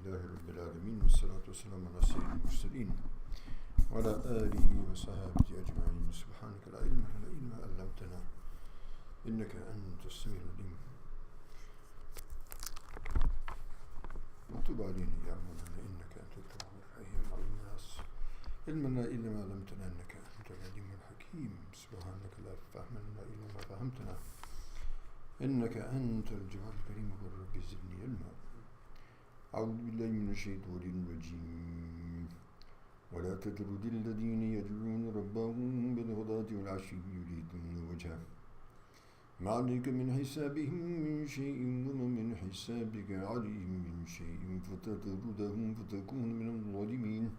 لله رب العالمين والصلاة والسلام على سيد المرسلين وعلى آله وصحابه أجمعين. سبحانك لا علم لنا إلا ما علمتنا إنك أنت السميع العليم. وتب علينا يا مولانا إنك أنت التواب الرحيم. علمنا لا إلا ما علمتنا إنك أنت العليم الحكيم. سبحانك لا فهم لنا إلا ما فهمتنا إنك أنت الجواد الكريم. وقل رب زدني علما. أعوذ بالله من الشيطان الرجيم. ولا تطرد الذين يدعون ربهم بالغداة والعشي يريدون وجهه ما عليك من حسابهم من شيء وما من حسابك عليهم من شيء فتطردهم فتكون من الظالمين.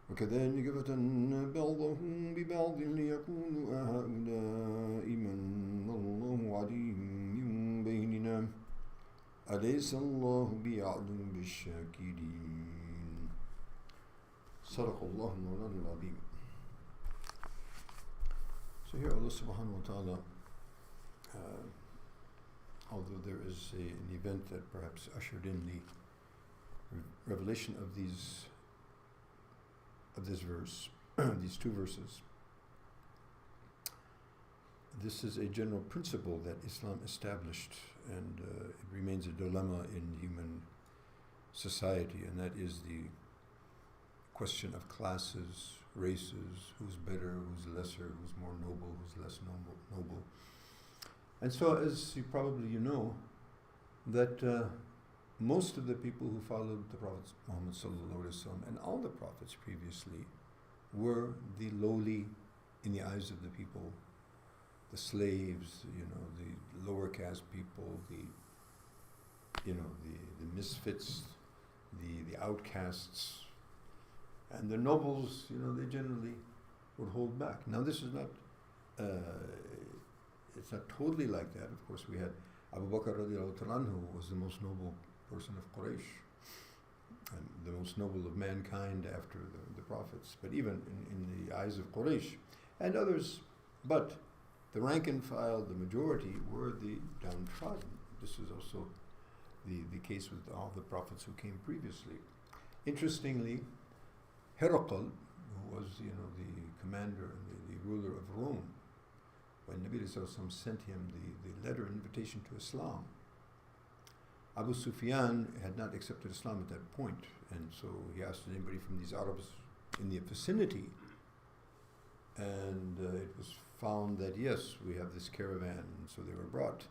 وكذلك فتنا بعضهم ببعض ليقولوا أهؤلاء من الله عليهم من بيننا أليس الله بأعلم بالشاكرين. صدق الله مولانا العظيم. So here Allah subhanahu wa ta'ala, although there is an event that perhaps ushered in the revelation of this verse, these two verses, this is a general principle that Islam established, and it remains a dilemma in human society, and that is the question of classes, races, who's better, who's lesser, who's more noble, who's less noble. And so, as you know, that most of the people who followed the Prophet Muhammad sallallahu alaihi wasallam and all the prophets previously were the lowly in the eyes of the people, the slaves, the lower caste people, the misfits, the outcasts, and the nobles. They generally would hold back. Now, this is not. It's not totally like that. Of course, we had Abu Bakr radiallahu ta'ala anhu, who was the most noble person of Quraysh and the most noble of mankind after the prophets, but even in the eyes of Quraysh and others. But the rank and file, the majority, were the downtrodden. This is also the case with all the prophets who came previously. Interestingly, Herakl, who was the commander and the ruler of Rome, when Nabi ﷺ sent him the letter invitation to Islam, Abu Sufyan had not accepted Islam at that point, and so he asked anybody from these Arabs in the vicinity, and it was found that yes, we have this caravan, and so they were brought.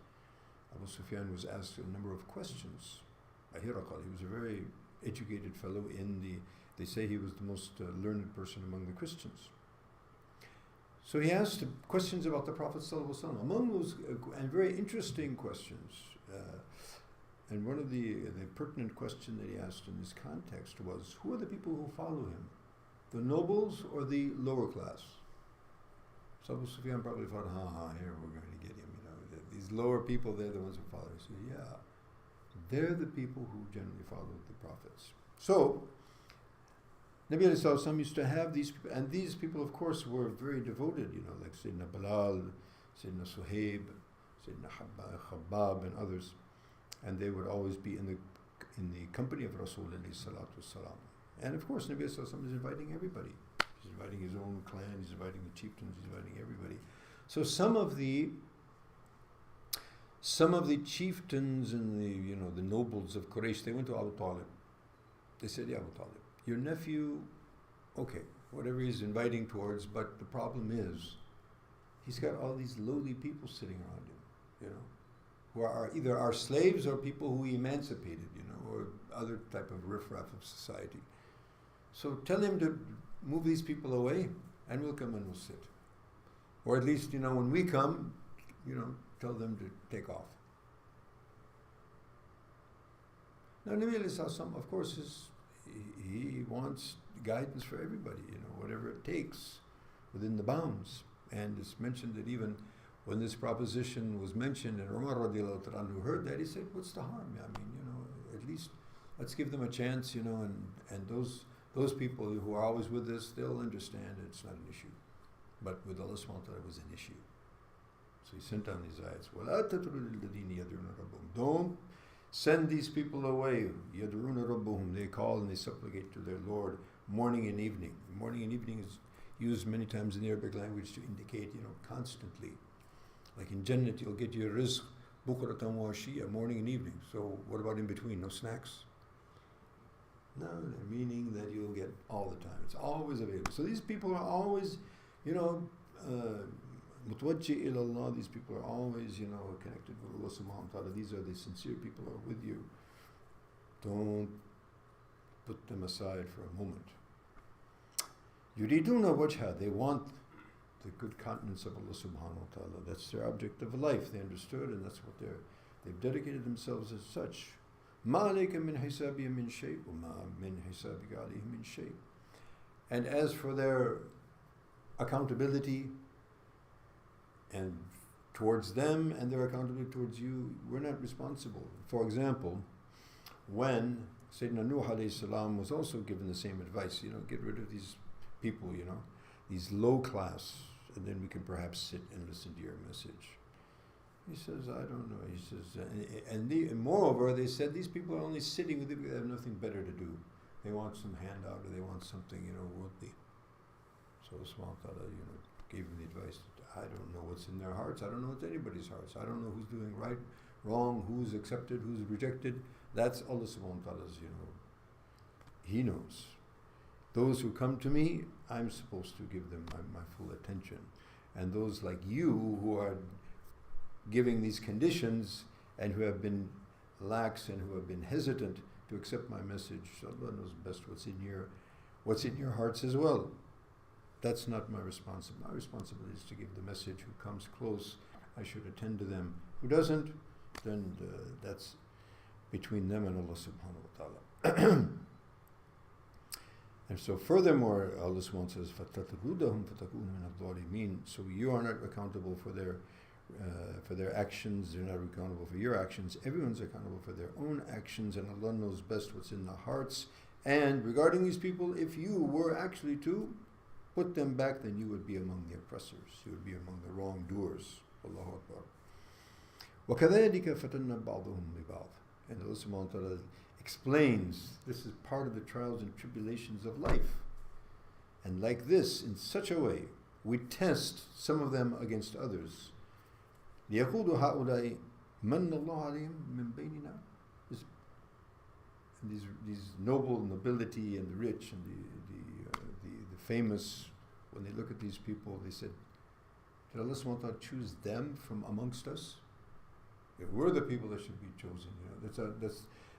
Abu Sufyan was asked a number of questions by Herakl. He was a very educated fellow they say he was the most learned person among the Christians. So he asked questions about the Prophet ﷺ. Among those, and very interesting questions, and one of the pertinent question that he asked in this context was, who are the people who follow him? The nobles or the lower class? So Abu Sufyan probably thought, here we're going to get him. These lower people, they're the ones who follow. He said, yeah, they're the people who generally followed the prophets. So Nabi ﷺ used to have these people, and these people, of course, were very devoted, like Sayyidina Bilal, Sayyidina Suhaib, Sayyidina Khabbab, and others, and they would always be in the company of Rasulullah sallallahu alaihi wasallam. And of course, Nabi ﷺ is inviting everybody. He's inviting his own clan, he's inviting the chieftains, he's inviting everybody. So some of the chieftains and the nobles of Quraysh, they went to Abu Talib. They said, yeah, Abu Talib, your nephew, okay, whatever he's inviting towards, but the problem is, he's got all these lowly people sitting around him, who are either our slaves or people who he emancipated, or other type of riffraff of society. So tell him to move these people away, and we'll come and we'll sit. Or at least, when we come, tell them to take off. Now, Nabi ﷺ, of course, he wants guidance for everybody, whatever it takes within the bounds. And it's mentioned that even when this proposition was mentioned, and Umar radiallahu ta'ala who heard that, he said, what's the harm? I mean, at least let's give them a chance, and those people who are always with us, they'll understand it's not an issue. But with Allah subhanahu wa ta'ala, it was an issue. So he sent down these ayats. Don't Send these people away. يَدْعُونَ رَبُّهُمْ. They call and they supplicate to their Lord morning and evening. Morning and evening is used many times in the Arabic language to indicate, constantly. Like in Jannat, you'll get your rizq, bukratan wa ashiyya, morning and evening. So what about in between? No snacks? No, meaning that you'll get all the time. It's always available. So these people are always, mutwajji ilallah. These people are always, connected with Allah subhanahu wa ta'ala. These are the sincere people who are with you. Don't put them aside for a moment. Yuriduna wajha. They want the good countenance of Allah subhanahu wa ta'ala. That's their object of life. They understood, and that's what they've dedicated themselves as such. مَا عَلَيْكَ مِنْ حِسَابِهِمْ مِنْ شَيْءٍ وَمَا مِنْ حِسَابِكَ عَلَيْهِمْ مِنْ شَيْءٍ. And as for their accountability and towards them and their accountability towards you, we're not responsible. For example, when Sayyidina Nuh alayhi salam was also given the same advice, get rid of these people, these low class, and then we can perhaps sit and listen to your message. He says, I don't know. He says, and moreover, they said these people are only sitting with you because they have nothing better to do. They want some handout or they want something, worldly. So Allah subhanahu wa ta'ala, gave him the advice. I don't know what's in their hearts. I don't know what's anybody's hearts. I don't know who's doing right, wrong, who's accepted, who's rejected. That's Allah subhanahu wa ta'ala's, He knows. Those who come to me, I'm supposed to give them my full attention. And those like you who are giving these conditions and who have been lax and who have been hesitant to accept my message, Allah knows best what's in your hearts as well. That's not my responsibility. My responsibility is to give the message. Who comes close, I should attend to them. Who doesn't, then that's between them and Allah subhanahu wa ta'ala. And so furthermore, Allah subhanahu wa ta'ala says, فَتَتْرُدَهُمْ فَتَكُونَ مِنَ الظَّالِمِينَ. So you are not accountable for their actions. They're not accountable for your actions. Everyone's accountable for their own actions, and Allah knows best what's in the hearts. And regarding these people, if you were actually to put them back, then you would be among the oppressors. You would be among the wrongdoers. Allahu Akbar. وَكَذَلِكَ فَتَنَّ بَعْضُهُمْ بِبَعْضٍ. And Allah subhanahu wa ta'ala explains this is part of the trials and tribulations of life. And like this, in such a way, we test some of them against others. لِيَقُولُ هَؤُلَاءِ مَنَّ اللَّهُ عَلَيْهِمْ مِنْ بَيْنِنَا. These nobility and the rich and the famous, when they look at these people, they said, did Allah subhanahu wa ta'ala choose them from amongst us? We're the people that should be chosen.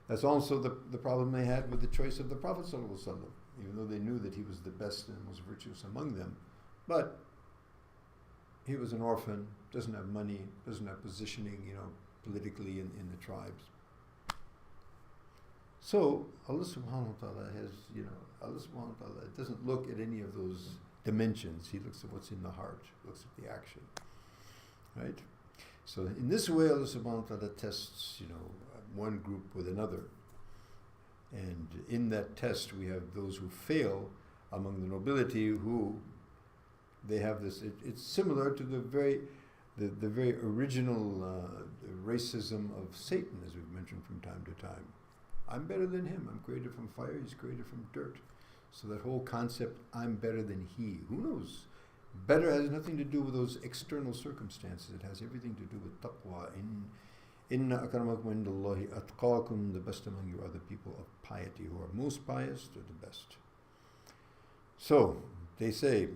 That's also the problem they had with the choice of the Prophet sallallahu alaihi wasallam, even though they knew that he was the best and most virtuous among them. But he was an orphan, doesn't have money, doesn't have positioning, politically in the tribes. So Allah subhanahu wa ta'ala has, Allah subhanahu wa ta'ala doesn't look at any of those dimensions. He looks at what's in the heart, looks at the action. Right? So in this way, Allah subhanahu wa ta'ala tests, one group with another. And in that test, we have those who fail among the nobility who they have this. It's similar to the very original racism of Satan, as we've mentioned from time to time. I'm better than him. I'm created from fire. He's created from dirt. So that whole concept, I'm better than he. Who knows? Better has nothing to do with those external circumstances. It has everything to do with taqwa. Inna akramakum indallahi atqakum. The best among you are the people of piety, who are most pious, they're the best. So they say,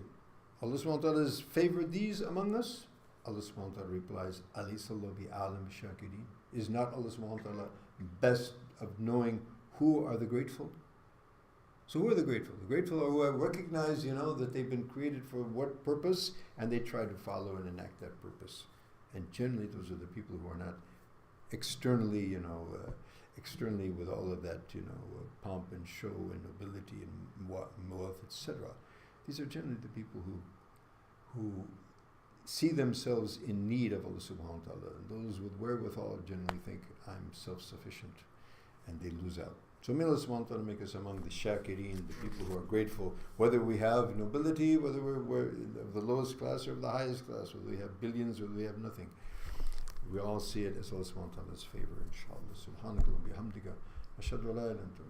Allah subhanahu wa ta'ala has favored these among us. Allah subhanahu wa ta'ala replies, Alisallahu bi alam shakirin. Is not Allah subhanahu wa ta'ala best of knowing who are the grateful? So who are the grateful? The grateful are who have recognized, that they've been created for what purpose, and they try to follow and enact that purpose. And generally those are the people who are not externally, externally with all of that, pomp and show and nobility and wealth, etc. These are generally the people who see themselves in need of Allah subhanahu wa ta'ala. And those with wherewithal generally think, I'm self-sufficient, and they lose out. So may Allah subhanahu wa ta'ala make us among the shakirin, the people who are grateful, whether we have nobility, whether we're of the lowest class or of the highest class, whether we have billions or we have nothing. We all see it as Allah subhanahu wa ta'ala's favor, inshallah. Subhanaka wa bihamdika. Ashhadu an la ilaha illa anta